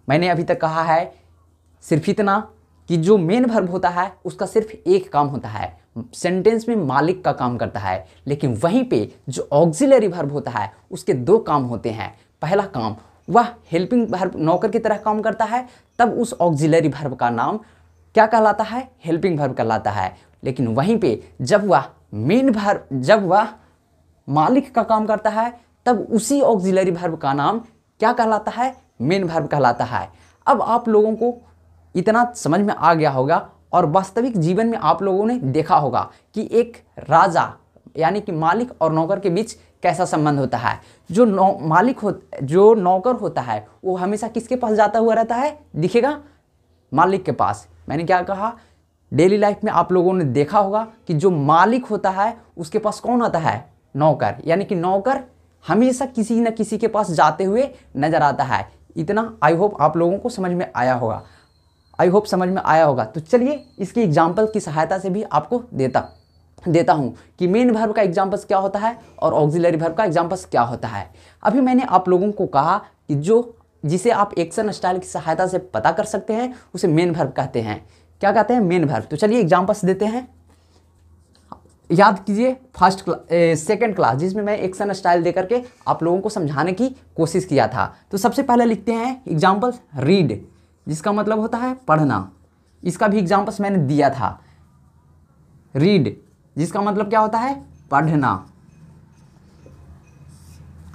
मैंने अभी तक कहा है सिर्फ इतना कि जो मेन वर्ब होता है उसका सिर्फ एक काम होता है, सेंटेंस में मालिक का काम करता है। लेकिन वहीं पे जो ऑक्सिलरी वर्ब होता है उसके दो काम होते हैं। पहला काम, वह हेल्पिंग वर्ब नौकर की तरह काम करता है, तब उस ऑक्सिलरी वर्ब का नाम क्या कहलाता है? हेल्पिंग वर्ब कहलाता है। लेकिन वहीं पे जब वह मेन वर्ब, जब वह मालिक का काम करता है, तब उसी ऑक्सिलरी वर्ब का नाम क्या कहलाता है? मेन वर्ब कहलाता है। अब आप लोगों को इतना समझ में आ गया होगा और वास्तविक जीवन में आप लोगों ने देखा होगा कि एक राजा यानी कि मालिक और नौकर के बीच कैसा संबंध होता है। जो जो नौकर होता है वो हमेशा किसके पास जाता हुआ रहता है? दिखेगा मालिक के पास। मैंने क्या कहा? डेली लाइफ में आप लोगों ने देखा होगा कि जो मालिक होता है उसके पास कौन आता है? नौकर। यानी कि नौकर हमेशा किसी न किसी के पास जाते हुए नजर आता है। इतना आई होप आप लोगों को समझ में आया होगा, आई होप समझ में आया होगा। तो चलिए इसकी एग्जाम्पल की सहायता से भी आपको देता हूँ कि मेन वर्ब का एग्जाम्पल्स क्या होता है और ऑक्सिलरी वर्ब का एग्जाम्पल्स क्या होता है। अभी मैंने आप लोगों को कहा कि जिसे आप एक्शन स्टाइल की सहायता से पता कर सकते हैं उसे मेन वर्ब कहते हैं। क्या कहते हैं? Main verb. तो चलिए एग्जाम्पल्स देते हैं। याद कीजिए सेकंड क्लास जिसमें मैं एक्शन स्टाइल देकर के आप लोगों को समझाने की कोशिश किया था। तो सबसे पहले लिखते हैं एग्जाम्पल्स रीड, जिसका मतलब होता है पढ़ना। इसका भी एग्जाम्पल्स मैंने दिया था। रीड जिसका मतलब क्या होता है? पढ़ना।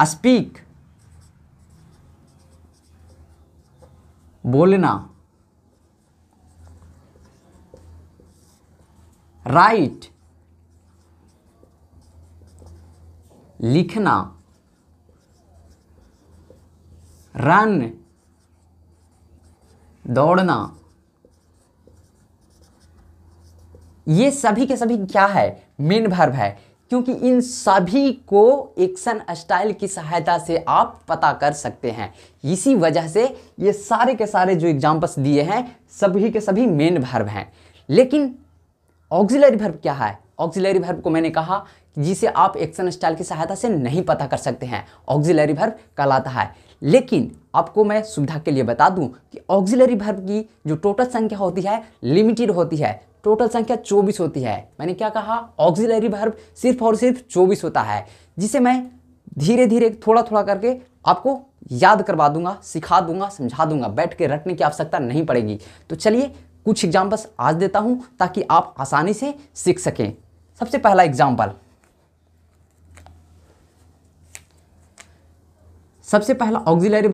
स्पीक बोलना। राइट लिखना। रन दौड़ना। ये सभी के सभी क्या है? मेन वर्ब है, क्योंकि इन सभी को एक्शन स्टाइल की सहायता से आप पता कर सकते हैं। इसी वजह से ये सारे के सारे जो एग्जाम्पल्स दिए हैं सभी के सभी मेन वर्ब हैं। लेकिन ऑक्सिलरी वर्ब क्या है? ऑक्सिलरी वर्ब को मैंने कहा जिसे आप एक्शन स्टाइल की सहायता से नहीं पता कर सकते हैं, ऑक्सिलरी वर्ब कहलाता है। लेकिन आपको मैं सुविधा के लिए बता दूं कि ऑक्सिलरी वर्ब की जो टोटल संख्या होती है लिमिटेड होती है। टोटल संख्या 24 होती है। मैंने क्या कहा? ऑक्सिलरी वर्ब सिर्फ और सिर्फ 24 होता है, जिसे मैं धीरे धीरे थोड़ा थोड़ा करके आपको याद करवा दूंगा, सिखा दूंगा, समझा दूंगा। बैठ के रटने की आवश्यकता नहीं पड़ेगी। तो चलिए कुछ एग्जाम्पल्स आज देता हूं ताकि आप आसानी से सीख सकें। सबसे पहला एग्जाम्पल, सबसे पहला ऑक्सिलरी